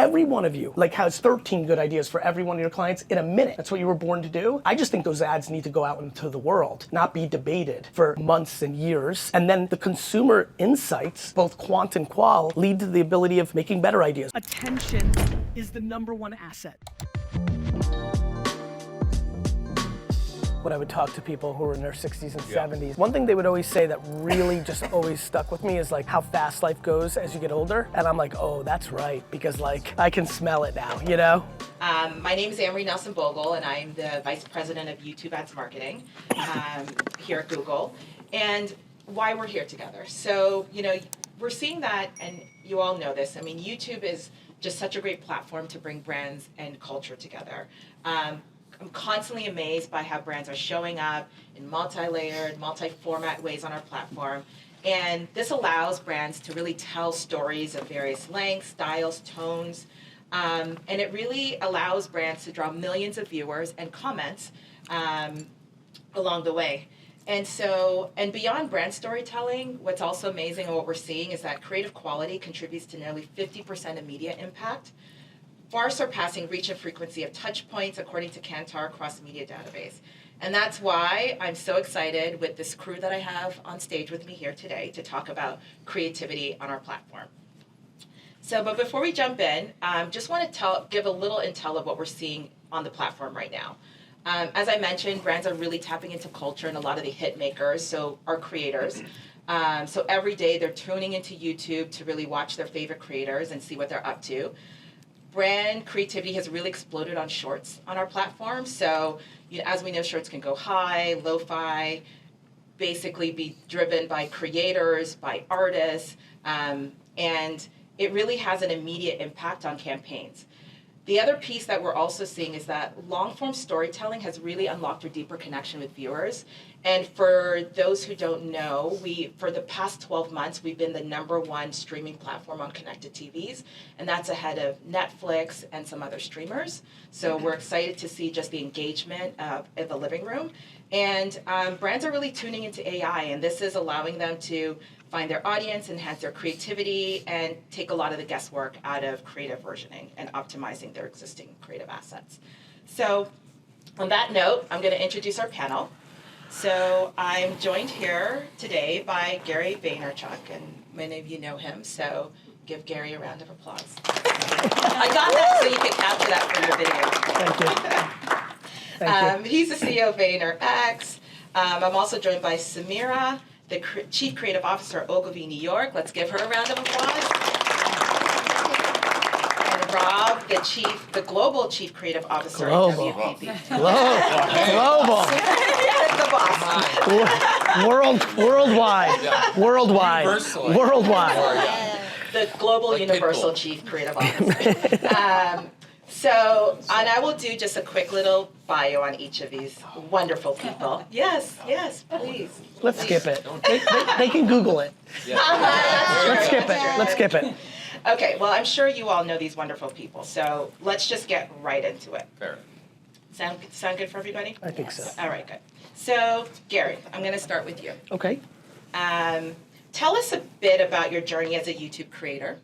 every one of you like has 13 good ideas for every one of your clients in a minute. That's what you were born to do. I just think those ads need to go out into the world, not be debated for months and years. And then the consumer insights, both quant and qual, lead to the ability of making better ideas. Attention is the #1 asset. When I would talk to people who were in their 60s and 70s, one thing they would always say that really just always stuck with me is like how fast life goes as you get older. And I'm like, oh, that's right, because like I can smell it now, you know? My name is Amri Nelson Bogle, and I'm the Vice President of YouTube Ads Marketing here at Google. And why we're here together. So, you know, we're seeing that, and you all know this, I mean, YouTube is just such a great platform to bring brands and culture together. I'm constantly amazed by how brands are showing up in multi-layered, multi-format ways on our platform. And this allows brands to really tell stories of various lengths, styles, tones. And it really allows brands to draw millions of viewers and comments along the way. And beyond brand storytelling, what's also amazing and what we're seeing is that creative quality contributes to nearly 50% of media impact, far surpassing reach and frequency of touch points according to Kantar cross media database. And that's why I'm so excited with this crew that I have on stage with me here today to talk about creativity on our platform. So, but before we jump in, just want to give a little intel of what we're seeing on the platform right now. As I mentioned, brands are really tapping into culture and a lot of the hit makers, so our creators. So every day they're tuning into YouTube to really watch their favorite creators and see what they're up to. Brand creativity has really exploded on shorts on our platform. So, you know, as we know, shorts can go high, lo-fi, basically be driven by creators, by artists, and it really has an immediate impact on campaigns. The other piece that we're also seeing is that long-form storytelling has really unlocked a deeper connection with viewers. And for those who don't know, for the past 12 months, we've been the #1 streaming platform on connected TVs, and that's ahead of Netflix and some other streamers. So we're excited to see just the engagement in the living room. And brands are really tuning into AI, and this is allowing them to find their audience, enhance their creativity, and take a lot of the guesswork out of creative versioning and optimizing their existing creative assets. So on that note, I'm going to introduce our panel. So I'm joined here today by Gary Vaynerchuk, and many of you know him, so give Gary a round of applause. I got that so you can capture that for your video. Thank you. Thank you. He's the CEO of VaynerX. I'm also joined by Samira, the Chief Creative Officer at Ogilvy, New York. Let's give her a round of applause. And Rob, the Global Chief Creative Officer at WPP. Global. The boss. Worldwide. The Global Universal Chief Creative Officer. And I will do just a quick little bio on each of these wonderful people. Yes, please. Let's skip it. They can Google it. Let's skip it. Okay, well, I'm sure you all know these wonderful people, so let's just get right into it. Fair. Sound good for everybody? I think so. All right, good. So, Gary, I'm going to start with you. Okay. Tell us a bit about your journey as a YouTube creator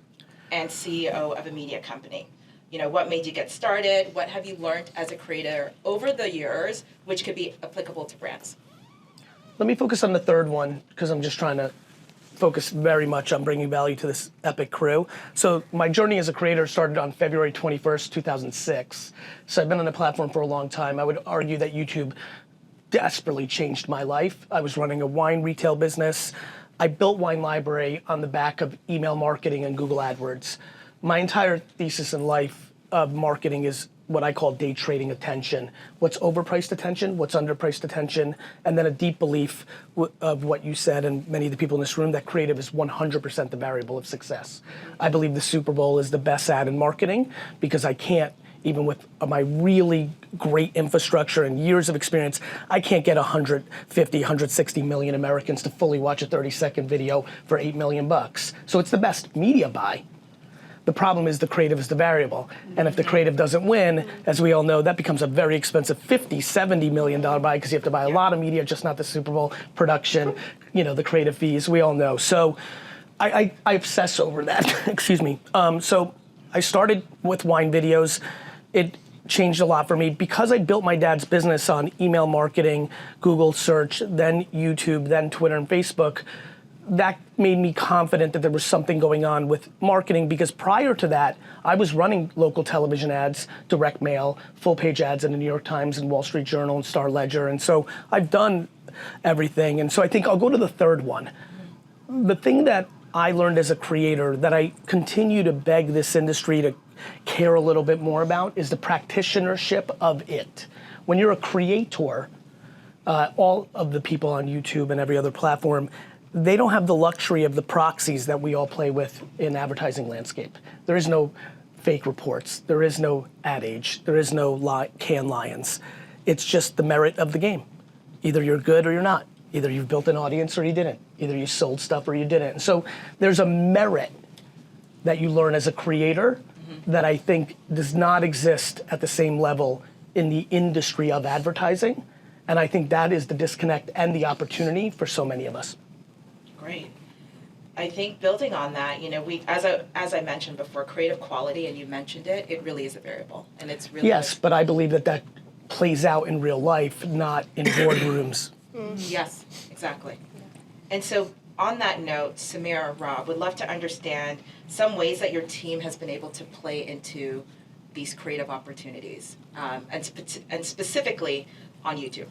and CEO of a media company. You know, what made you get started? What have you learned as a creator over the years, which could be applicable to brands? Let me focus on the third one, because I'm just trying to focus very much on bringing value to this epic crew. So my journey as a creator started on February 21st, 2006. So I've been on the platform for a long time. I would argue that YouTube desperately changed my life. I was running a wine retail business. I built Wine Library on the back of email marketing and Google AdWords. My entire thesis in life of marketing is what I call day trading attention. What's overpriced attention, what's underpriced attention, and then a deep belief of what you said and many of the people in this room, that creative is 100% the variable of success. I believe the Super Bowl is the best ad in marketing because I can't, even with my really great infrastructure and years of experience, I can't get 150, 160 million Americans to fully watch a 30-second video for $8 million. So it's the best media buy. The problem is the creative is the variable. And if the creative doesn't win, as we all know, that becomes a very expensive $50, $70 million buy because you have to buy a lot of media, just not the Super Bowl production, you know, the creative fees, we all know. So I obsess over that, excuse me. So I started with wine videos. It changed a lot for me because I built my dad's business on email marketing, Google search, then YouTube, then Twitter and Facebook. That made me confident that there was something going on with marketing, because prior to that, I was running local television ads, direct mail, full page ads in the New York Times and Wall Street Journal and Star Ledger. And so I've done everything. And so I think I'll go to the third one. The thing that I learned as a creator that I continue to beg this industry to care a little bit more about is the practitionership of it. When you're a creator, all of the people on YouTube and every other platform, they don't have the luxury of the proxies that we all play with in advertising landscape. There is no fake reports. There is no Ad Age. There is no Cannes Lions. It's just the merit of the game. Either you're good or you're not. Either you've built an audience or you didn't. Either you sold stuff or you didn't. And so there's a merit that you learn as a creator that I think does not exist at the same level in the industry of advertising. And I think that is the disconnect and the opportunity for so many of us. Great. I think building on that, we, as I mentioned before, creative quality, and you mentioned it, it really is a variable, and it's really yes, but I believe that plays out in real life, not in boardrooms. Yes, exactly. And so on that note, Samira, Rob, would love to understand some ways that your team has been able to play into these creative opportunities, and specifically on YouTube.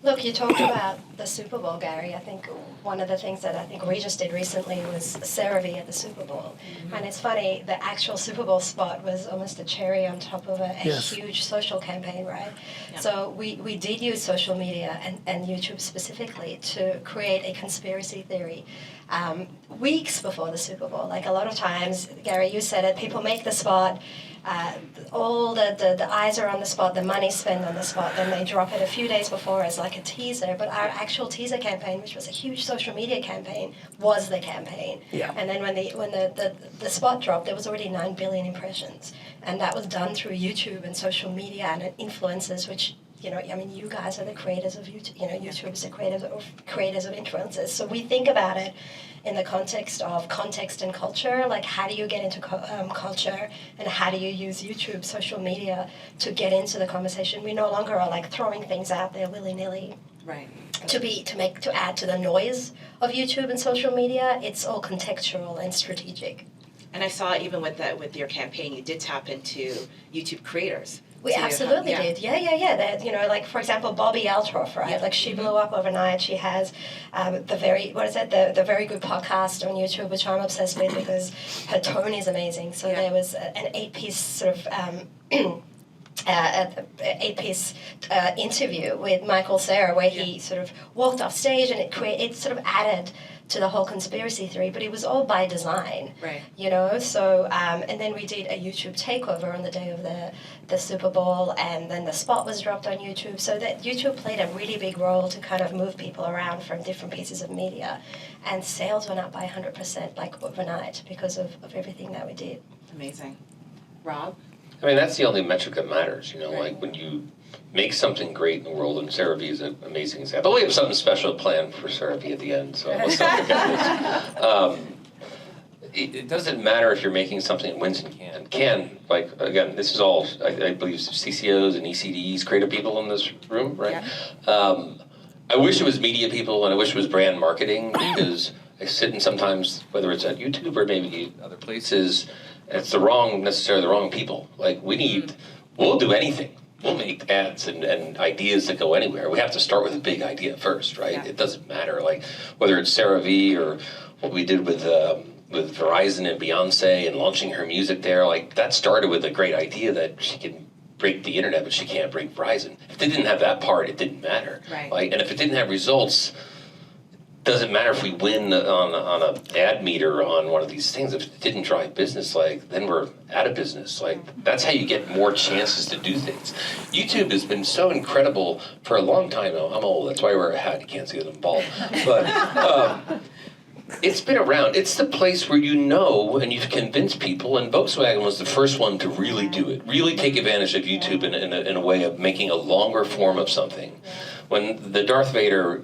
Look, you talked about the Super Bowl, Gary. I think one of the things that I think Regis did recently was CeraVee at the Super Bowl. And it's funny, the actual Super Bowl spot was almost a cherry on top of a huge social campaign, right? Yeah. So we did use social media and YouTube specifically to create a conspiracy theory weeks before the Super Bowl. Like a lot of times, Gary, you said it, people make the spot, all the eyes are on the spot, the money's spent on the spot, then they drop it a few days before as like a teaser, but our actual teaser campaign, which was a huge social media campaign, was the campaign. Yeah. And then when the spot dropped, there was already 9 billion impressions, and that was done through YouTube and social media and influencers, which, you guys are the creators of YouTube, YouTube is the creators of influencers. So we think about it in the context of context and culture, like how do you get into culture, and how do you use YouTube, social media to get into the conversation? We no longer are like throwing things out there willy-nilly. Right. To add to the noise of YouTube and social media. It's all contextual and strategic. And I saw even with your campaign, you did tap into YouTube creators. We absolutely did. Yeah. That, like, for example, Bobby Altroff, right? Yeah. Like, she blew up overnight. She has the Very Good podcast on YouTube, which I'm obsessed with because her tone is amazing. So there was an 8-piece sort of interview with Michael Cera where he sort of walked off stage, and it sort of added to the whole conspiracy theory, but it was all by design, right? So and then we did a YouTube takeover on the day of the Super Bowl, and then the spot was dropped on YouTube, so that YouTube played a really big role to kind of move people around from different pieces of media, and sales went up by 100% like overnight because of everything that we did. Amazing. Rob? I mean, that's the only metric that matters, like when you make something great in the world, and CeraVee is an amazing example. We have something special planned for CeraVee at the end, so let's not forget this. It doesn't matter if you're making something that wins in Cannes. Like, again, this is all, I believe, CCOs and ECDs, creative people in this room, right? Yeah. I wish it was media people, and I wish it was brand marketing, because I sit in sometimes, whether it's at YouTube or maybe other places, it's necessarily the wrong people. Like, we'll do anything. We'll make ads and ideas that go anywhere. We have to start with a big idea first, right? Yeah. It doesn't matter, like, whether it's CeraVee or what we did with Verizon and Beyonce and launching her music there. Like, that started with a great idea that she can break the internet, but she can't break Verizon. If they didn't have that part, it didn't matter. Right. Like, and if it didn't have results, doesn't matter if we win on an ad meter on one of these things. If it didn't drive business, like, then we're out of business. Like, that's how you get more chances to do things. YouTube has been so incredible for a long time now. I'm old, that's why I wear a hat. You can't see that I'm bald. But it's been around. It's the place where and you've convinced people, and Volkswagen was the first one to really do it, really take advantage of YouTube in a way of making a longer form of something. When the Darth Vader,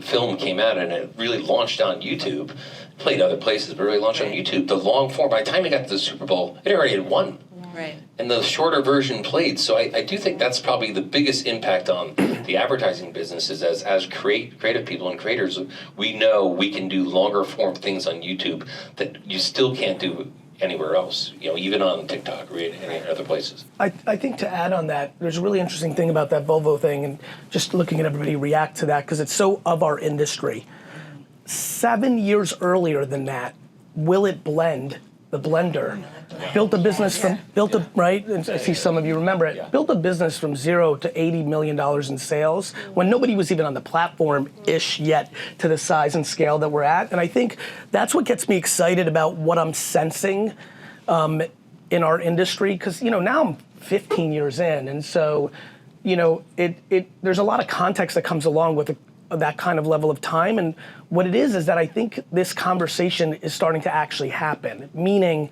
film came out and it really launched on YouTube, played other places, but really launched on YouTube. The long form, by the time it got to the Super Bowl, it already had won. Right. And the shorter version played. So I do think that's probably the biggest impact on the advertising business is as creative people and creators, we know we can do longer form things on YouTube that you still can't do anywhere else, even on TikTok or any other places. I think to add on that, there's a really interesting thing about that Volvo thing and just looking at everybody react to that because it's so of our industry. 7 years earlier than that, Will It Blend, the blender, built a business right? And I see some of you remember it. Built a business from $0 to $80 million in sales when nobody was even on the platform-ish yet to the size and scale that we're at. And I think that's what gets me excited about what I'm sensing in our industry. Because, now I'm 15 years in. And so, there's a lot of context that comes along with that kind of level of time. And what it is that I think this conversation is starting to actually happen, meaning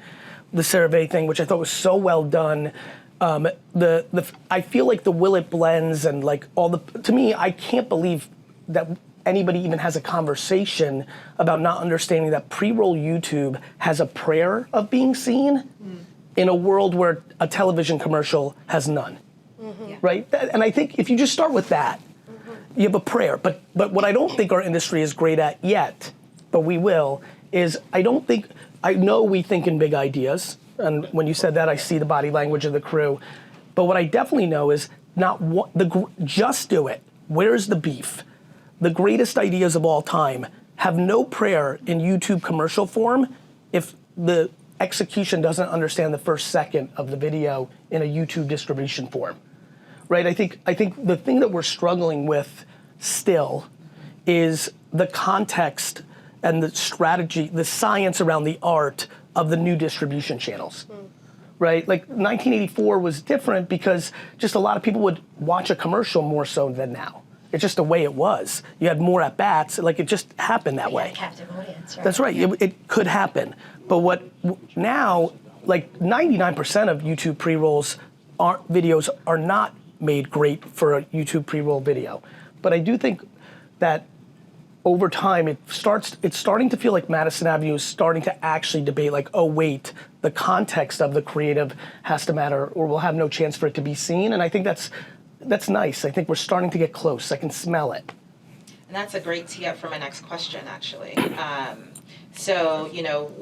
the survey thing, which I thought was so well done. I feel like the Will It Blends and like to me, I can't believe that anybody even has a conversation about not understanding that pre-roll YouTube has a prayer of being seen in a world where a television commercial has none, right? And I think if you just start with that, you have a prayer. But what I don't think our industry is great at yet, but we will, is I know we think in big ideas, and when you said that, I see the body language of the crew. But what I definitely know is just do it. Where's the beef? The greatest ideas of all time have no prayer in YouTube commercial form if the execution doesn't understand the first second of the video in a YouTube distribution form, right? I think the thing that we're struggling with still is the context and the strategy, the science around the art of the new distribution channels, right? Like 1984 was different because just a lot of people would watch a commercial more so than now. It's just the way it was. You had more at bats, like it just happened that way. Captive audience, right? That's right, it could happen. But now, like 99% of YouTube pre-rolls videos are not made great for a YouTube pre-roll video. But I do think that over time, it's starting to feel like Madison Avenue is starting to actually debate like, oh wait, the context of the creative has to matter or we'll have no chance for it to be seen. And I think that's nice. I think we're starting to get close. I can smell it. And that's a great tee up for my next question, actually. So,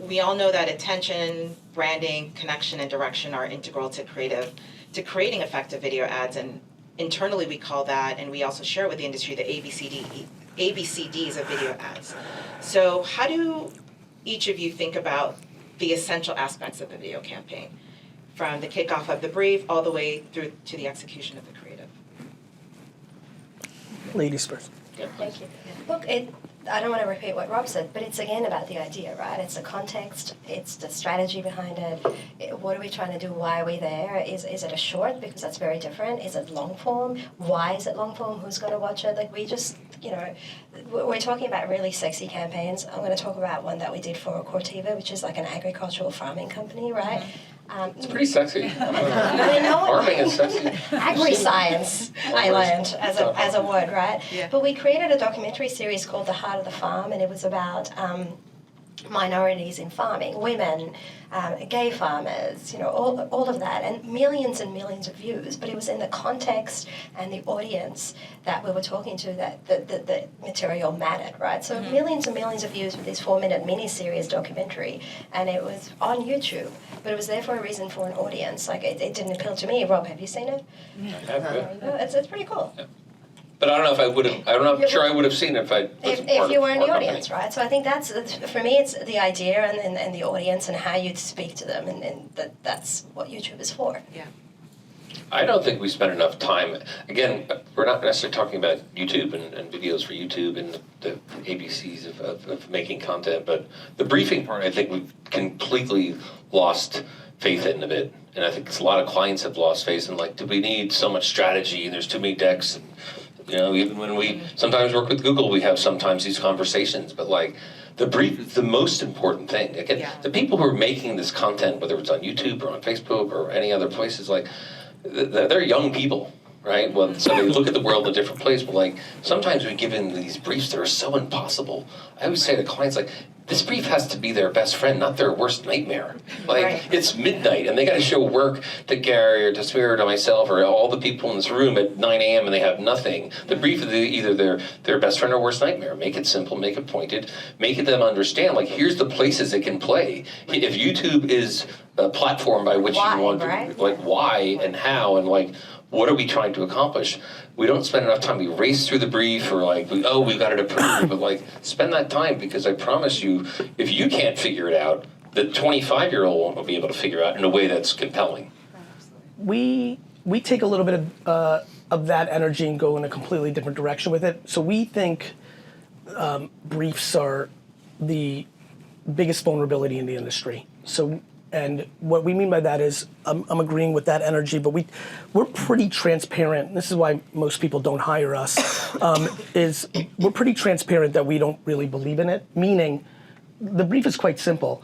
we all know that attention, branding, connection, and direction are integral to creating effective video ads. And internally we call that, and we also share with the industry, the ABCDs of video ads. So how do each of you think about the essential aspects of a video campaign, from the kickoff of the brief all the way through to the execution of the creative? Ladies first. Yeah, Thank you. Look, I don't want to repeat what Rob said, but it's again about the idea, right? It's the context, it's the strategy behind it. What are we trying to do? Why are we there? Is it a short? Because that's very different. Is it long form? Why is it long form? Who's going to watch it? Like we just, we're talking about really sexy campaigns. I'm going to talk about one that we did for Cortiva, which is like an agricultural farming company, right? It's pretty sexy. I know. Farming is sexy. Agri-science, I learned as a word, right? Yeah. But we created a documentary series called The Heart of the Farm, and it was about minorities in farming, women, gay farmers, all of that, and millions of views. But it was in the context and the audience that we were talking to that the material mattered, right? So millions and millions of views with this 4-minute mini-series documentary, and it was on YouTube, but it was there for a reason, for an audience. Like it didn't appeal to me. Rob, have you seen it? It's pretty cool. Yeah. But I don't know if I would have. I'm not sure I would have seen it if I. If you were in the audience, right? So I think that's, for me, it's the idea and the audience and how you'd speak to them, and that's what YouTube is for. Yeah. I don't think we spend enough time. Again, we're not necessarily talking about YouTube and videos for YouTube and the ABCs of making content, but the briefing part, I think we've completely lost faith in a bit. And I think a lot of clients have lost faith in, like, do we need so much strategy and there's too many decks? And, even when we sometimes work with Google, we have sometimes these conversations, but like the brief is the most important thing. Again, the people who are making this content, whether it's on YouTube or on Facebook or any other places, like they're young people. right? Well, so they look at the world in a different place, but like, sometimes we give in these briefs that are so impossible. I always say to clients, like, this brief has to be their best friend, not their worst nightmare. Like, Right. it's midnight, and they gotta show work to Gary or to Samira or to myself or all the people in this room at 9 a.m. and they have nothing. The brief is either their best friend or worst nightmare. Make it simple, make it pointed, make it them understand, like, here's the places it can play. If YouTube is a platform by which Why, you want to, right? like, why and how, and like, what are we trying to accomplish? We don't spend enough time, we race through the brief or like, we've got it approved, but like, spend that time, because I promise you, if you can't figure it out, the 25-year-old won't be able to figure out in a way that's compelling. We take a little bit of that energy and go in a completely different direction with it. So we think briefs are the biggest vulnerability in the industry. So, and what we mean by that is, I'm agreeing with that energy, but we're pretty transparent. This is why most people don't hire us, is we're pretty transparent that we don't really believe in it, meaning the brief is quite simple.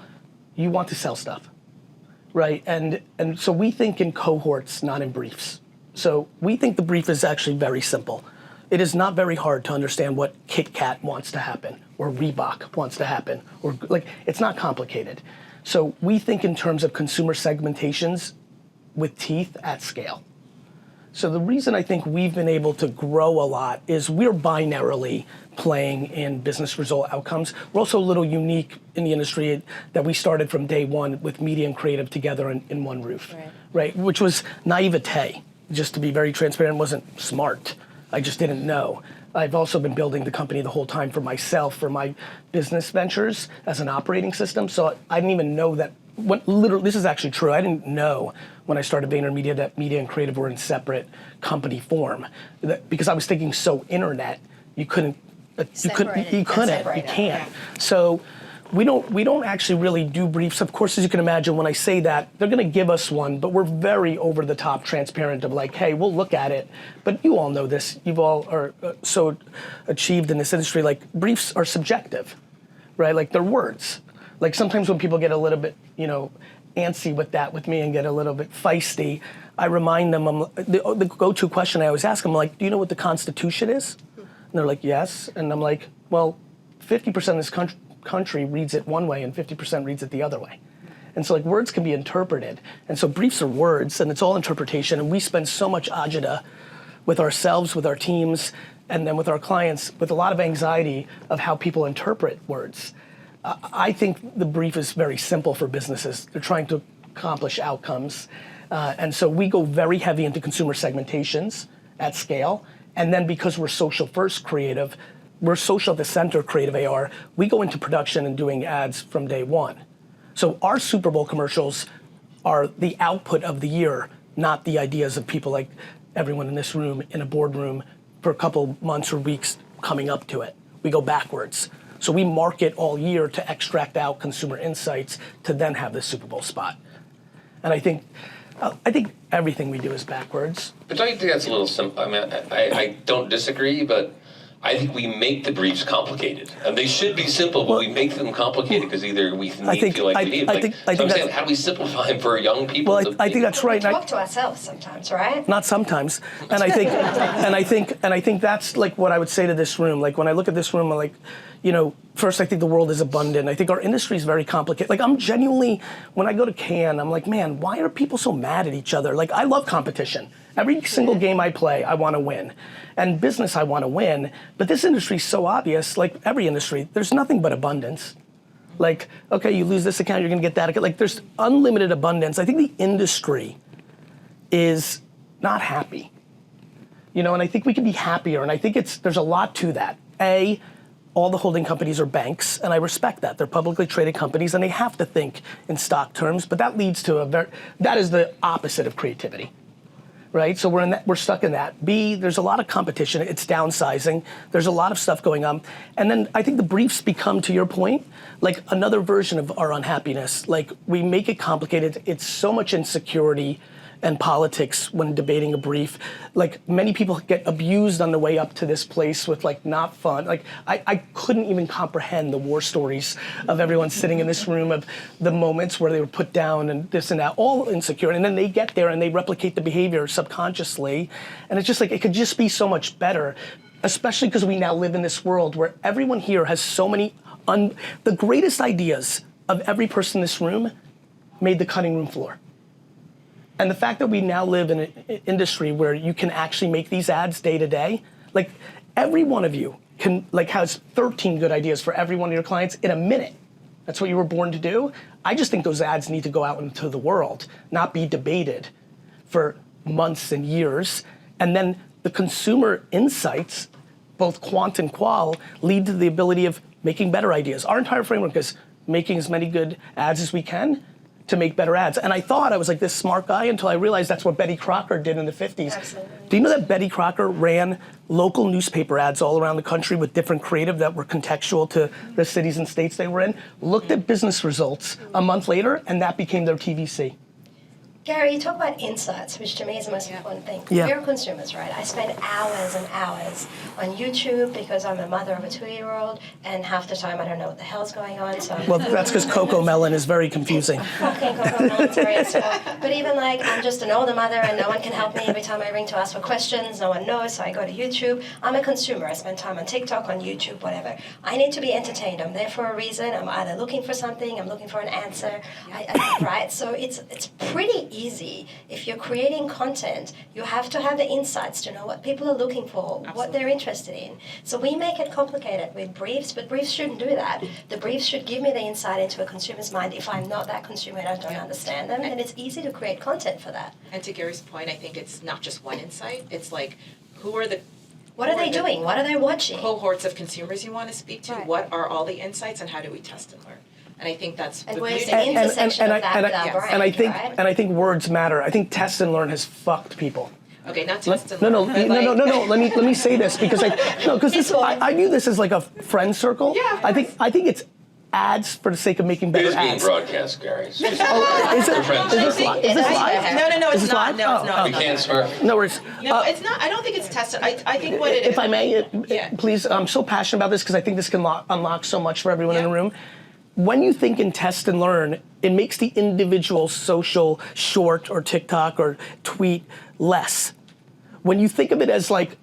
You want to sell stuff, right? And so we think in cohorts, not in briefs. So we think the brief is actually very simple. It is not very hard to understand what Kit Kat wants to happen, or Reebok wants to happen, or like, it's not complicated. So we think in terms of consumer segmentations with teeth at scale. So the reason I think we've been able to grow a lot is we're binarily playing in business result outcomes. We're also a little unique in the industry that we started from day one with media and creative together in one roof, right? Which was naivete, just to be very transparent, wasn't smart. I just didn't know. I've also been building the company the whole time for myself, for my business ventures as an operating system. So I didn't even know that, literally, this is actually true. I didn't know when I started VaynerMedia that media and creative were in separate company form. Because I was thinking so internet, you can't. So we don't actually really do briefs. Of course, as you can imagine, when I say that, they're gonna give us one, but we're very over the top transparent of like, hey, we'll look at it. But you all know this, you've all are so achieved in this industry, like briefs are subjective, right? Like they're words. Like sometimes when people get a little bit, antsy with me and get a little bit feisty, I remind them, the go-to question I always ask them, like, do you know what the Constitution is? And they're like, yes. And I'm like, well, 50% of this country reads it one way and 50% reads it the other way. And so like words can be interpreted. And so briefs are words and it's all interpretation, and we spend so much agita with ourselves, with our teams, and then with our clients with a lot of anxiety of how people interpret words. I think the brief is very simple for businesses. They're trying to accomplish outcomes. And so we go very heavy into consumer segmentations at scale. And then because we're social first creative, we're social at the center creative AR, we go into production and doing ads from day one. So our Super Bowl commercials are the output of the year, not the ideas of people like everyone in this room in a boardroom for a couple months or weeks coming up to it. We go backwards. So we market all year to extract out consumer insights to then have the Super Bowl spot. And I think everything we do is backwards. But don't you think that's a little simple? I mean, I don't disagree, but I think we make the briefs complicated. And they should be simple, but we make them complicated because either we feel like we need. So I'm saying, how do we simplify them for young people? Well, I think that's right. We talk to ourselves sometimes, right? Not sometimes. And I think that's like what I would say to this room. Like when I look at this room, I'm like, first I think the world is abundant. I think our industry is very complicated. Like I'm genuinely, when I go to Cannes, I'm like, man, why are people so mad at each other? Like I love competition. Every single game I play, I want to win. And business, I want to win. But this industry is so obvious, like every industry, there's nothing but abundance. Like, okay, you lose this account, you're going to get that account. Like there's unlimited abundance. I think the industry is not happy. And I think we can be happier. And I think there's a lot to that. All the holding companies are banks, and I respect that. They're publicly traded companies, and they have to think in stock terms, but that leads to that is the opposite of creativity, right? So we're stuck in that. B, there's a lot of competition, it's downsizing, there's a lot of stuff going on. And then I think the briefs become, to your point, like another version of our unhappiness. Like we make it complicated, it's so much insecurity, and politics when debating a brief. Like, many people get abused on the way up to this place with like not fun. Like, I couldn't even comprehend the war stories of everyone sitting in this room, of the moments where they were put down and this and that, all insecure. And then they get there and they replicate the behavior subconsciously. And it's just like, it could just be so much better, especially because we now live in this world where everyone here has so many, the greatest ideas of every person in this room made the cutting room floor. And the fact that we now live in an industry where you can actually make these ads day to day, like every one of you can, like, has 13 good ideas for every one of your clients in a minute. That's what you were born to do. I just think those ads need to go out into the world, not be debated for months and years. And then the consumer insights, both quant and qual, lead to the ability of making better ideas. Our entire framework is making as many good ads as we can to make better ads. And I thought I was like this smart guy until I realized that's what Betty Crocker did in the 50s. Absolutely. Do you know that Betty Crocker ran local newspaper ads all around the country with different creative that were contextual to the cities and states they were in, looked at business results a month later, and that became their TVC. Gary, you talk about insights, which to me is the most important thing. Yeah. We're consumers, right? I spend hours and hours on YouTube because I'm a mother of a 2-year-old, and half the time I don't know what the hell's going on. So Well, that's because Coco Melon is very confusing. fucking Coco Melon's very slow. But even like, I'm just an older mother and no one can help me every time I ring to ask for questions. No one knows, so I go to YouTube. I'm a consumer. I spend time on TikTok, on YouTube, whatever. I need to be entertained. I'm there for a reason. I'm either looking for something, I'm looking for an answer, right? So it's pretty easy. If you're creating content, you have to have the insights to know what people are looking for, what they're interested in. So we make it complicated with briefs, but briefs shouldn't do that. The briefs should give me the insight into a consumer's mind. If I'm not that consumer and I don't understand them, then it's easy to create content for that. And to Gary's point, I think it's not just one insight. It's like, who are the What are they doing? What are they watching? cohorts of consumers you want to speak to? Right. What are all the insights, and how do we test and learn? And I think that's And the where's beauty. the intersection of that with our brand, and I think right? and I think words matter. I think test and learn has fucked people. Okay, not test and No, learn. no, but no. Let me say this because I view this as like a friend circle. Yeah, of I think it's ads for the sake of making It better is being ads. broadcast, Gary. It's just- Oh, is it? friends. Is this I think live? Is this live? No, Is it's this not. live? No, it's Oh, not. We can't swear. No worries. No, it's not. I don't think it's tested. I think what it is. If I may, Yeah. please, I'm so passionate about this because I think this can unlock so much for everyone in the Yeah. room. When you think in test and learn, it makes the individual social short or TikTok or tweet less. When you think of it as like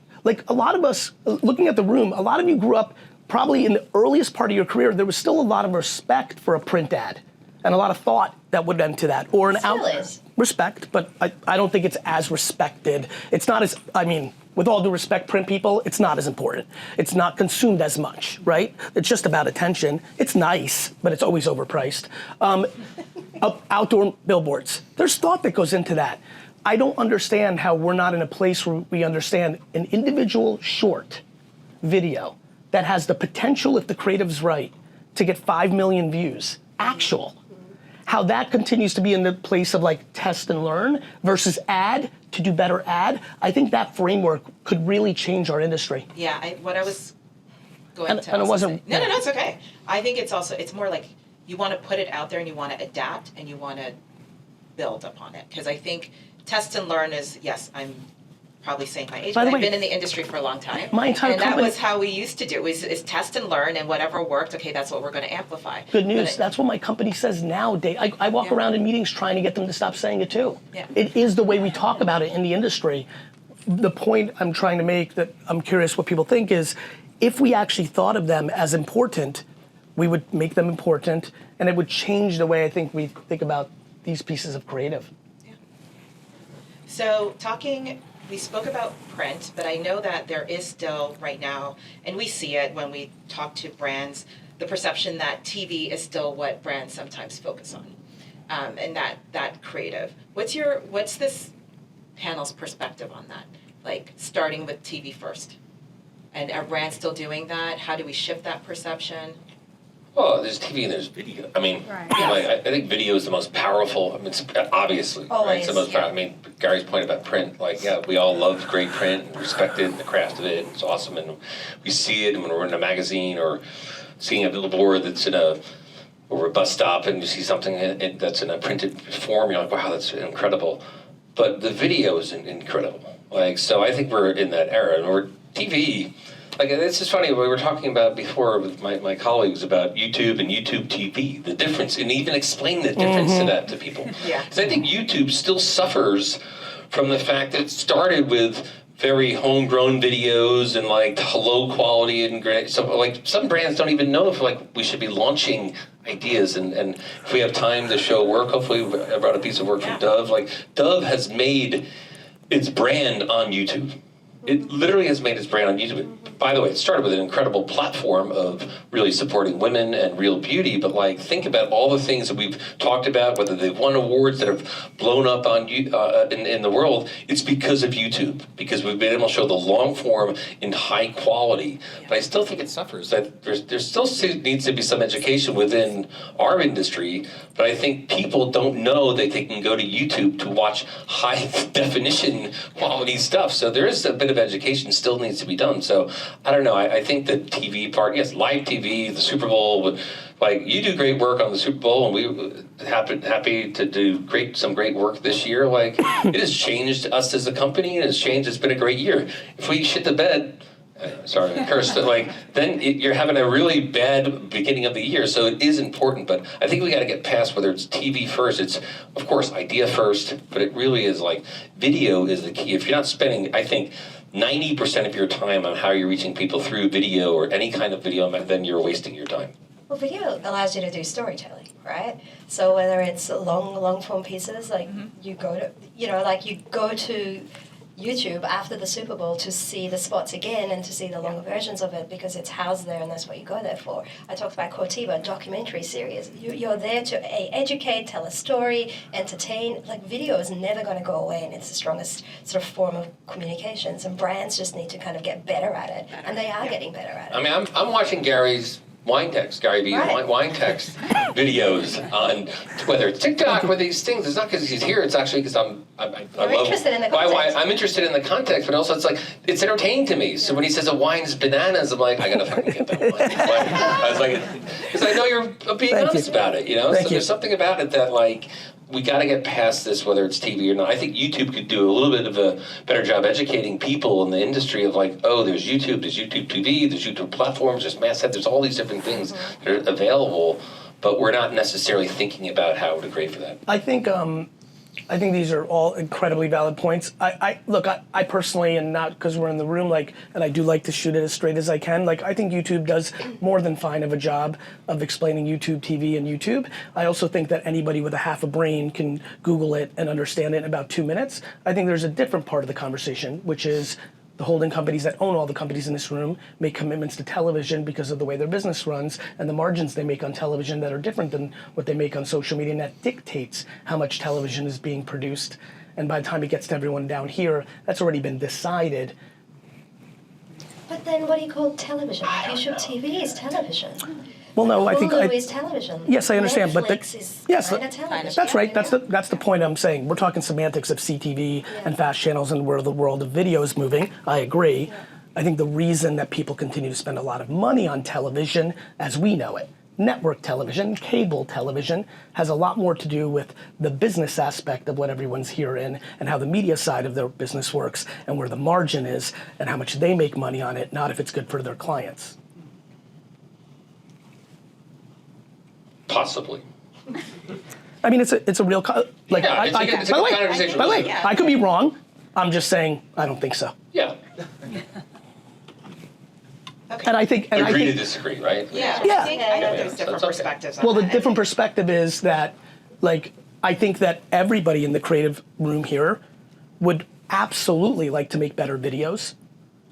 a lot of us, looking at the room, a lot of you grew up probably in the earliest part of your career, there was still a lot of respect for a print ad and a lot of thought that would enter that. Or an Still is. respect, but I don't think it's as respected. It's not as, I mean, with all due respect, print people, it's not as important. It's not consumed as much, right? It's just about attention. It's nice, but it's always overpriced. Outdoor billboards, there's thought that goes into that. I don't understand how we're not in a place where we understand an individual short video that has the potential, if the creative's right, to get 5 million views, actual. How that continues to be in the place of like test and learn versus ad to do better ad. I think that framework could really change our industry. Yeah, what I was going And- to and it also wasn't- say. No, it's okay. I think it's more like you want to put it out there and you want to adapt and you want to build upon it. Because I think test and learn is, yes, I'm probably saying my age, By but the I've way, been in the industry for a long time. my entire and company- that was how we used to do, is test and learn, and whatever worked, okay, that's what we're going to amplify. Good news, But that's what my company says nowadays. I walk Yeah. around in meetings trying to get them to stop saying it too. Yeah. It is the way we talk about it in the industry. The point I'm trying to make that I'm curious what people think is, if we actually thought of them as important, we would make them important, and it would change the way I think we think about these pieces of creative. So we spoke about print, but I know that there is still right now, and we see it when we talk to brands, the perception that TV is still what brands sometimes focus on, and that creative. What's this panel's perspective on that? Like starting with TV first, and are brands still doing that? How do we shift that perception? Well, there's TV and there's video. I mean, I think video is the most powerful. I mean, it's obviously, right? It's the most powerful. I mean, Gary's point about print, like, yeah, we all love great print and respect it and the craft of it. It's awesome. And we see it when we're in a magazine or seeing a billboard that's or a bus stop and you see something that's in a printed form. You're like, wow, that's incredible. but the video is incredible. Like, so I think we're in that era, and we're TV. Like, it's just funny, we were talking about before with my colleagues about YouTube and YouTube TV, the difference, and even explain the difference to that to people. Yeah. Because I think YouTube still suffers from the fact that it started with very homegrown videos and like low quality and great. So like some brands don't even know if like we should be launching ideas, and if we have time to show work, hopefully I brought a piece of work from Dove. Like Dove has made its brand on YouTube. It literally has made its brand on YouTube. By the way, it started with an incredible platform of really supporting women and real beauty, but like think about all the things that we've talked about, whether they've won awards that have blown up on in the world, it's because of YouTube, because we've been able to show the long form in high quality. But I still think it suffers. There still needs to be some education within our industry, but I think people don't know that they can go to YouTube to watch high definition quality stuff. So there is a bit of education still needs to be done. So I don't know. I think the TV part, yes, live TV, the Super Bowl, like you do great work on the Super Bowl, and we happy to do some great work this year. Like it has changed us as a company, and it's been a great year. If we shit the bed, sorry, I cursed, like then you're having a really bad beginning of the year. So it is important, but I think we got to get past whether it's TV first. It's of course idea first, but it really is like video is the key. If you're not spending, I think 90% of your time on how you're reaching people through video or any kind of video, then you're wasting your time. Well, video allows you to do storytelling, right? So whether it's long form pieces, like you go to YouTube after the Super Bowl to see the spots again and to see the longer versions of it because it's housed there and that's what you go there for. I talked about Cortiva, documentary series. You're there to educate, tell a story, entertain. Like video is never going to go away, and it's the strongest sort of form of communications, and brands just need to kind of get better at it, and they are getting better at it. I mean, I'm watching Gary's wine text, GaryVee wine text videos on whether it's TikTok or these things. It's not because he's here. It's actually because I'm interested in the context. I'm interested in the context, but also it's entertaining to me. So when he says a wine's bananas, I'm like, I gotta fucking get that wine. I was like, because I know you're being honest about it, you know. So there's something about it that like we got to get past this, whether it's TV or not. I think YouTube could do a little bit of a better job educating people in the industry of like, oh, there's YouTube TV, there's YouTube platforms, there's Masthead, there's all these different things that are available, but we're not necessarily thinking about how to create for that. I think these are all incredibly valid points. I personally, and not because we're in the room, like, and I do like to shoot it as straight as I can. Like, I think YouTube does more than fine of a job of explaining YouTube TV and YouTube. I also think that anybody with a half a brain can Google it and understand it in about 2 minutes. I think there's a different part of the conversation, which is the holding companies that own all the companies in this room make commitments to television because of the way their business runs and the margins they make on television that are different than what they make on social media, and that dictates how much television is being produced. And by the time it gets to everyone down here, that's already been decided. But then what do you call television? YouTube TV is television. Well, no, I think Hulu is television. Yes, I understand, Netflix but is yes, kind of television. that's right. That's the point I'm saying. We're talking semantics of CTV and fast channels and where the world of video is moving. I agree. I think the reason that people continue to spend a lot of money on television, as we know it, network television, cable television, has a lot more to do with the business aspect of what everyone's here in and how the media side of their business works and where the margin is and how much they make money on it, not if it's good for their clients. Possibly. I mean, it's a real like. Yeah, it's a good conversation. By the way, I could be wrong. I'm just saying I don't think so. Yeah. Okay. And I think Agree to disagree, right? Yeah. Yeah. I think there's different That's okay. perspectives on well, the that. different perspective is that, like, I think that everybody in the creative room here would absolutely like to make better videos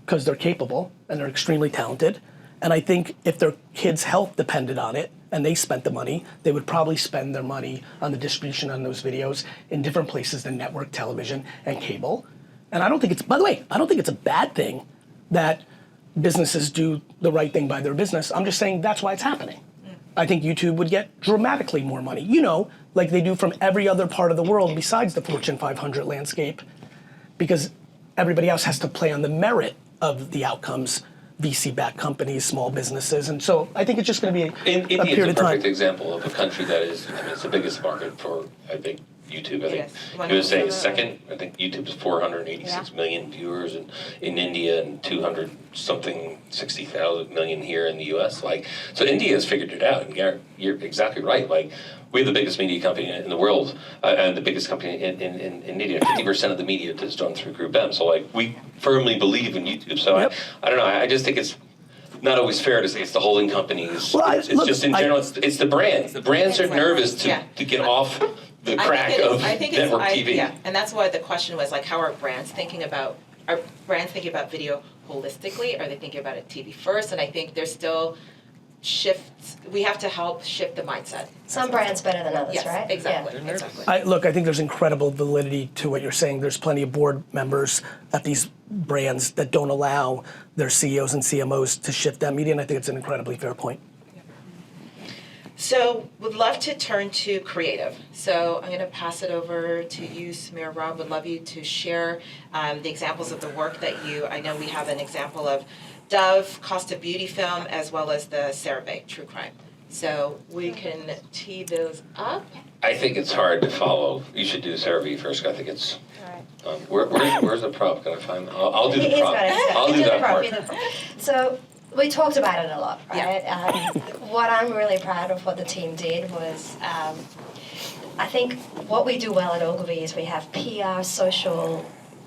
because they're capable and they're extremely talented. And I think if their kids' health depended on it and they spent the money, they would probably spend their money on the distribution on those videos in different places than network television and cable. And I don't think it's, by the way, I don't think it's a bad thing that businesses do the right thing by their business. I'm just saying that's why it's happening. I think YouTube would get dramatically more money, you know, like they do from every other part of the world besides the Fortune 500 landscape, because everybody else has to play on the merit of the outcomes. VC-backed companies, small businesses, and so I think it's just going to be a period of time. India is a perfect example of a country that is, I mean, it's the biggest market for, I think, YouTube. I think Yes. USA is second. I think YouTube is 486 million viewers in India and 200 something 60,000 million here in the US. Like, so India has figured it out. And Gary, you're exactly right. Like, we're the biggest media company in the world, and the biggest company in India. 50% of the media is done through Group M. So, like, we firmly believe in YouTube. So I don't know. I just think it's not always fair to say it's the holding companies. Well, it's just in general, it's the brands. The brands are nervous to get off the crack of network TV. Yeah, and that's why the question was like, how are brands thinking about video holistically? Are they thinking about it TV first? And I think there's still shifts. We have to help shift the mindset. Some brands better than others, Yes, right? exactly. Yeah. Exactly. I think there's incredible validity to what you're saying. There's plenty of board members at these brands that don't allow their CEOs and CMOs to shift that media, and I think it's an incredibly fair point. So would love to turn to creative. So I'm going to pass it over to you, Samira. Rob, would love you to share the examples of the work that I know we have an example of Dove, Costa Beauty film, as well as the CeraVe True Crime. So we can tee those up. I think it's hard to follow. You should do CeraVe first. I think it's. Where's the prop? Can I find? I'll do the prop. I'll do that part. So we talked about it a lot, right? Yeah. What I'm really proud of what the team did was, I think what we do well at Ogilvy is we have PR, social,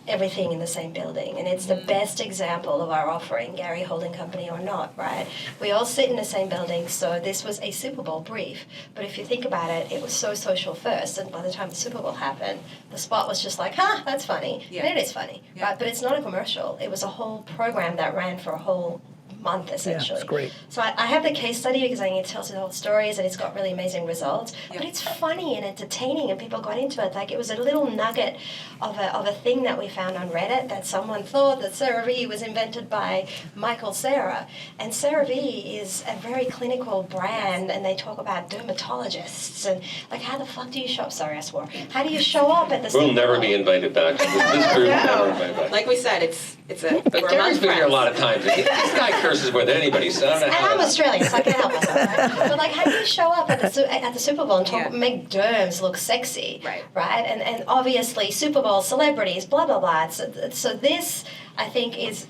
everything in the same building, and it's the best example of our offering, Gary holding company or not, right? We all sit in the same building, so this was a Super Bowl brief, but if you think about it, it was so social first, and by the time the Super Bowl happened, the spot was just like, that's funny, and it is funny, right? But it's not a commercial. It was a whole program that ran for a whole month, essentially. Yeah, it's great. So I have the case study because I think it tells the whole stories and it's got really amazing results. Yeah. But it's funny and entertaining and people got into it. Like it was a little nugget of a thing that we found on Reddit that someone thought that CeraVe was invented by Michael Cera. And CeraVe is a very clinical brand and they talk about dermatologists and like how the fuck do you show up? Sorry, I swore. How do you show up at the We'll never be invited back. This group will never be invited back. Like we said, it's a. But Gary's been here a lot of times. This guy curses more than anybody, so I don't know And how. I'm Australian, so I can't help myself, right? But like, how do you show up at the Super Bowl and make derms look sexy, right? And obviously Super Bowl celebrities, blah blah blah. So this, I think, is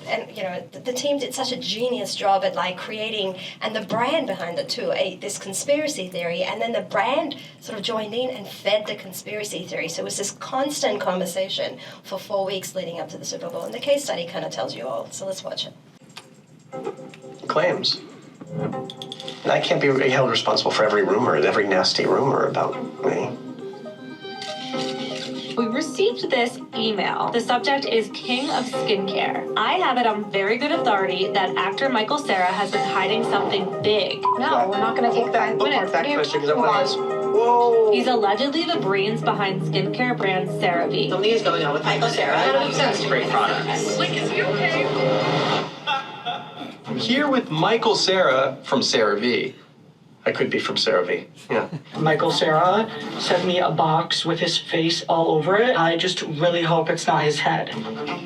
and you know the team did such a genius job at like creating and the brand behind it too. This conspiracy theory, and then the brand sort of joined in and fed the conspiracy theory. So it was this constant conversation for 4 weeks leading up to the Super Bowl. And the case study kind of tells you all. So let's watch it. Claims. And I can't be held responsible for every rumor, every nasty rumor about me. We received this email. The subject is King of Skincare. I have it on very good authority that actor Michael Cera has been hiding something big. No, we're not going to take 5 minutes. Whoa! He's allegedly the brains behind skincare brand CeraVe. Something is going on with Michael Cera. Great products. Like, is he okay? I'm here with Michael Cera from CeraVe. I could be from CeraVe. Yeah. Michael Cera sent me a box with his face all over it. I just really hope it's not his head.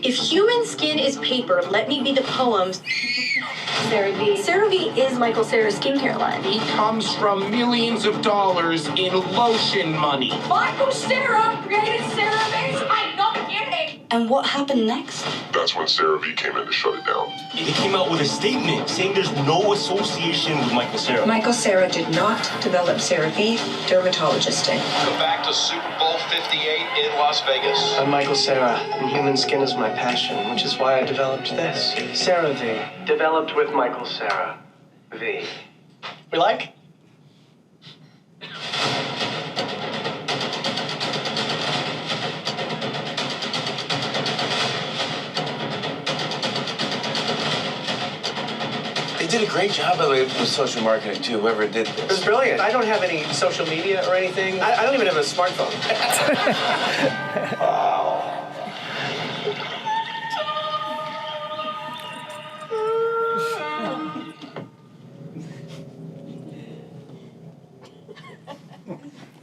If human skin is paper, let me be the poems. CeraVe. CeraVe is Michael Cera's skincare line. He comes from millions of dollars in lotion money. Michael Cera created CeraVe. I'm not kidding. And what happened next? That's when CeraVe came in to shut it down. They came out with a statement saying there's no association with Michael Cera. Michael Cera did not develop CeraVe, dermatologist. Go back to Super Bowl 58 in Las Vegas. I'm Michael Cera, and human skin is my passion, which is why I developed this. CeraVe, developed with Michael Cera. V. We like? They did a great job, by the way, with social marketing, too, whoever did this. It was brilliant. I don't have any social media or anything. I don't even have a smartphone. Wow.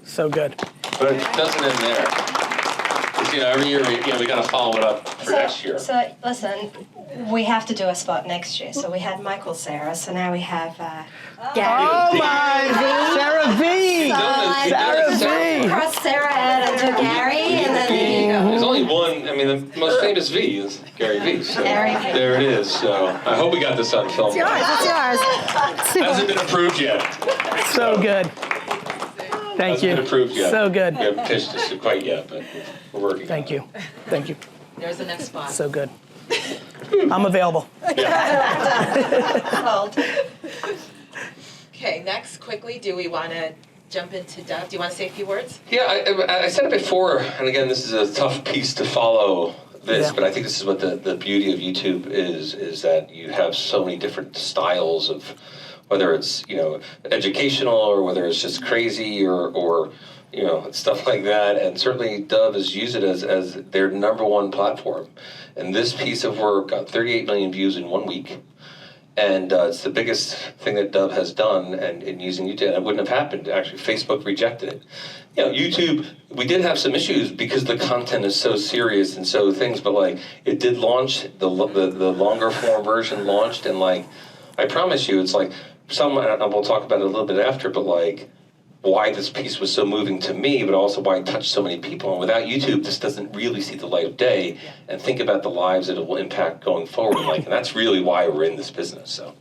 So good. But it doesn't end there. The because every year we got to follow it up for next year. So listen, we have to do a spot next year. So we had Michael Sarah, so now we have Gary. Oh my God! Sarah V! Sarah V! Cross Sarah out into Gary, and then there you go. There's only one. I mean, the most famous V is GaryVee. So Gary V. there it is. So I hope we got this on film. It's yours. Hasn't been approved yet. So good. Thank you. Hasn't been approved yet. So good. We haven't pitched this quite yet, but we're working. Thank you. Thank you. There's the next spot. So good. I'm available. Okay, next, quickly, do we want to jump into Dove? Do you want to say a few words? Yeah, I said it before, and again, this is a tough piece to follow this, Yeah. but I think this is what the beauty of YouTube is that you have so many different styles of whether it's educational or whether it's just crazy or stuff like that. And certainly Dove has used it as their #1 platform. And this piece of work got 38 million views in 1 week. And it's the biggest thing that Dove has done and in using YouTube. And it wouldn't have happened. Actually, Facebook rejected it. YouTube, we did have some issues because the content is so serious and so things, but it did launch, the longer form version launched, and I promise you, it's and we'll talk about it a little bit after, but why this piece was so moving to me, but also why it touched so many people. And without YouTube, this doesn't really see the light of day. And think about the lives that it will impact going forward. And that's really why we're in this business. So.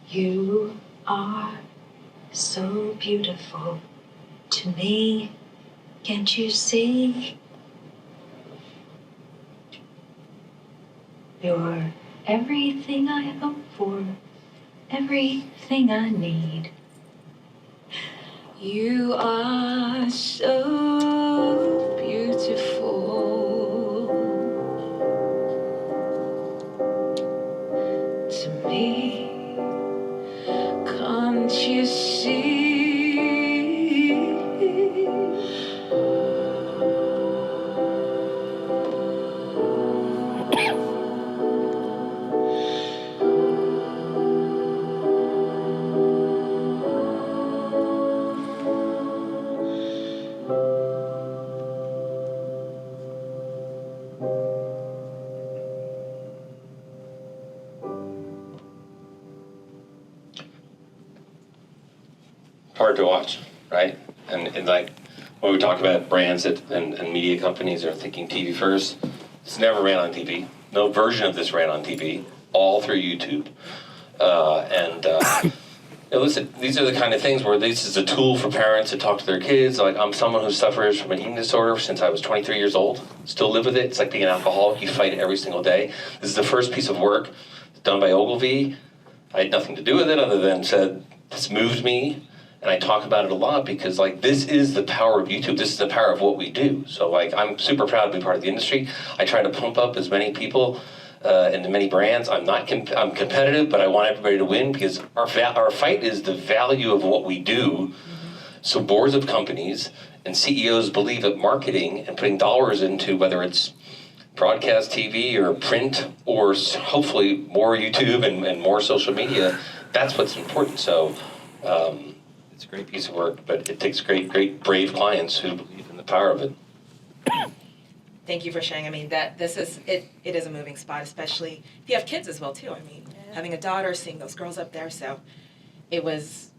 You are so beautiful to me. Can't you see? You're everything I hope for, everything I need. You are so beautiful to me. Can't you see? Hard to watch, right? And when we talk about brands and media companies that are thinking TV first, it's never ran on TV. No version of this ran on TV, all through YouTube. Listen, these are the kind of things where this is a tool for parents to talk to their kids. I'm someone who suffers from an eating disorder since I was 23 years old. Still live with it. It's like being an alcoholic. You fight it every single day. This is the first piece of work done by Ogilvy. I had nothing to do with it other than said, this moved me. And I talk about it a lot because this is the power of YouTube. This is the power of what we do. So I'm super proud to be part of the industry. I try to pump up as many people and many brands. I'm competitive, but I want everybody to win because our fight is the value of what we do. So boards of companies and CEOs believe that marketing and putting dollars into whether it's broadcast TV or print or hopefully more YouTube and more social media, that's what's important. So. It's a great piece of work, but it takes great, brave clients who believe in the power of it. Thank you for sharing. I mean, this is it is a moving spot, especially if you have kids as well too. I mean, having a daughter, seeing those girls up there, so it was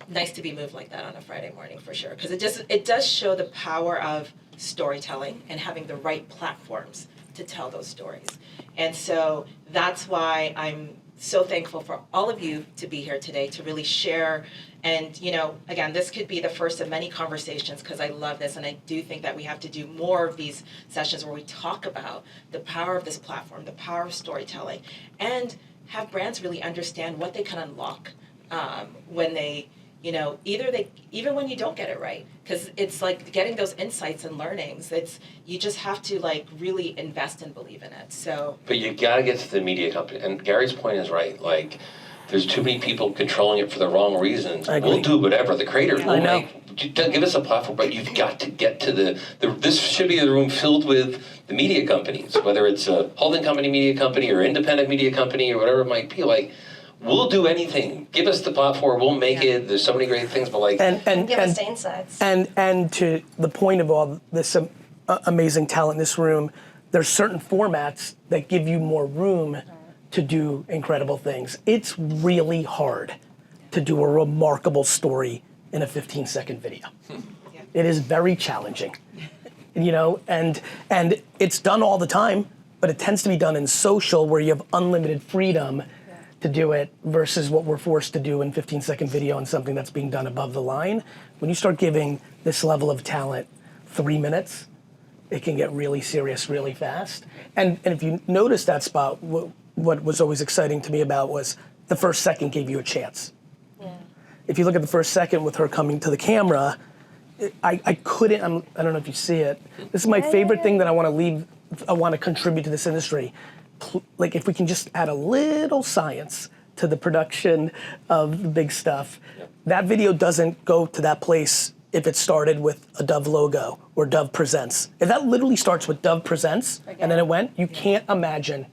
nice to be moved like that on a Friday morning for sure, because it does show the power of storytelling and having the right platforms to tell those stories. And so that's why I'm so thankful for all of you to be here today to really share. And again, this could be the first of many conversations because I love this, and I do think that we have to do more of these sessions where we talk about the power of this platform, the power of storytelling, and have brands really understand what they can unlock when they, even when you don't get it right, because it's like getting those insights and learnings. You just have to really invest and believe in it. So. But you gotta get to the media company, and Gary's point is right. There's too many people controlling it for the wrong reasons. We'll do whatever. The creators will give us a platform, but you've got to get to this should be the room filled with the media companies, whether it's a holding company media company or independent media company or whatever it might be. we'll do anything. Give us the platform. We'll make it. There's so many great things, but like, give us the insights. And to the point of all this amazing talent in this room, there's certain formats that give you more room to do incredible things. It's really hard to do a remarkable story in a 15-second video. It is very challenging, you know, and it's done all the time, but it tends to be done in social where you have unlimited freedom to do it versus what we're forced to do in 15-second video and something that's being done above the line. When you start giving this level of talent 3 minutes, it can get really serious really fast. And if you notice that spot, what was always exciting to me about was the first second gave you a chance. Yeah. If you look at the first second with her coming to the camera, I couldn't, I don't know if you see it. This is my favorite thing that I want to contribute to this industry. Like if we can just add a little science to the production of the big stuff, that video doesn't go to that place if it started with a Dove logo or Dove Presents. If that literally starts with Dove Presents and then it went, you can't imagine.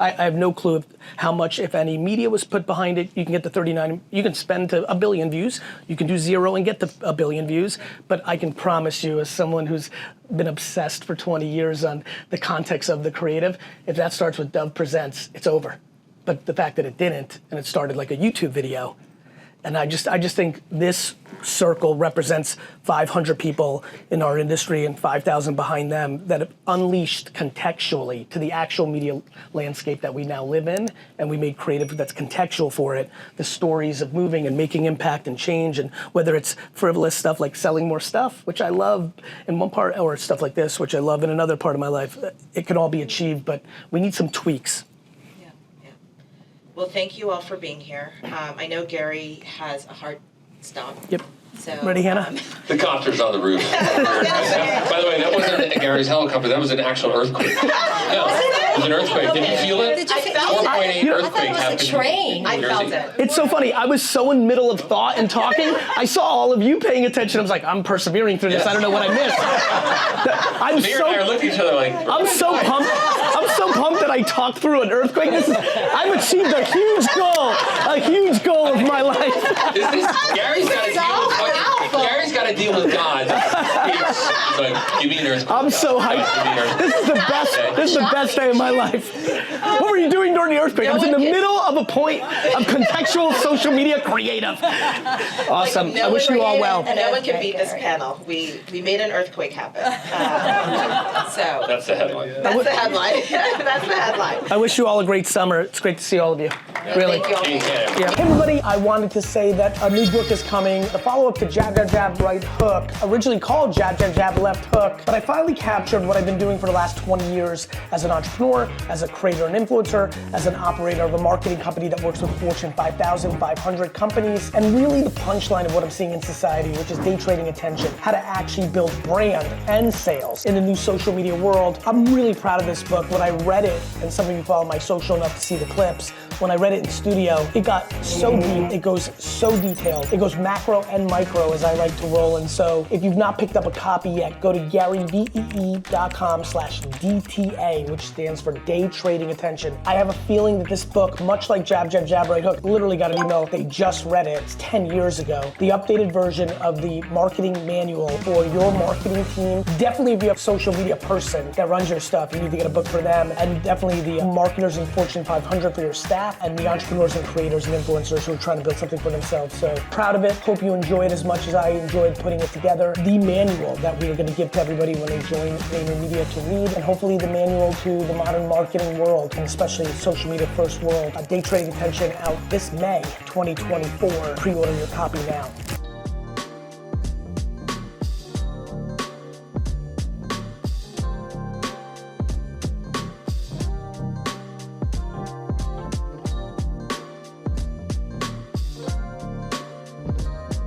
I have no clue how much, if any, media was put behind it. You can get the 39, you can spend to 1 billion views. You can do 0 and get the 1 billion views. But I can promise you, as someone who's been obsessed for 20 years on the context of the creative, if that starts with Dove Presents, it's over. But the fact that it didn't, and it started like a YouTube video, and I just think this circle represents 500 people in our industry and 5,000 behind them that have unleashed contextually to the actual media landscape that we now live in, and we made creative that's contextual for it, the stories of moving and making impact and change, and whether it's frivolous stuff like selling more stuff, which I love in one part, or stuff like this, which I love in another part of my life. It can all be achieved, but we need some tweaks. Well, thank you all for being here. I know Gary has a hard stop. Yep. So, ready, Hannah? The copter's on the roof. By the way, that wasn't Gary's helicopter. That was an actual earthquake. No, it was an earthquake. Did you feel it? Did you feel 4.8 it? earthquake I thought it happened. was a train. I felt it. It's so funny. I was so in middle of thought and talking. I saw all of you paying attention. I was like, I'm persevering through this. I don't know what I missed. Samira and I looked at each other like. I'm so pumped. I'm so pumped that I talked through an earthquake. I've achieved a huge goal of my life. Gary's got to deal with God. He's like, give me an earthquake. I'm so hyped. This is the best. This is the best day of my life. What were you doing during the earthquake? I was in the middle of a point of contextual social media creative. Awesome. I wish you all well. No one can beat this panel. We made an earthquake happen. So that's the headline. That's the headline. That's the headline. I wish you all a great summer. It's great to see all of you. Really. Thank you all. Yeah. Hey everybody, I wanted to say that a new book is coming. The follow-up to Jab, Jab, Jab, Right Hook, originally called Jab, Jab, Jab, Left Hook, but I finally captured what I've been doing for the last 20 years as an entrepreneur, as a creator and influencer, as an operator of a marketing company that works with Fortune 5,000, 500 companies, and really the punchline of what I'm seeing in society, which is day trading attention, how to actually build brand and sales in the new social media world. I'm really proud of this book. When I read it, and some of you follow my social enough to see the clips, when I read it in studio, it got so deep, it goes so detailed. It goes macro and micro, as I like to roll. And so if you've not picked up a copy yet, go to GaryVee.com/DTA, which stands for Day Trading Attention. I have a feeling that this book, much like Jab, Jab, Jab, Right Hook, literally got an email, they just read it, it's 10 years ago. The updated version of the marketing manual for your marketing team. Definitely if you're a social media person that runs your stuff, you need to get a book for them. And definitely the marketers in Fortune 500 for your staff, and the entrepreneurs and creators and influencers who are trying to build something for themselves. So proud of it. Hope you enjoy it as much as I enjoyed putting it together. The manual that we are going to give to everybody when they join VaynerMedia to read, and hopefully the manual to the modern marketing world, and especially the social media first world. Day Trading Attention out this May 2024. Pre-order your copy now.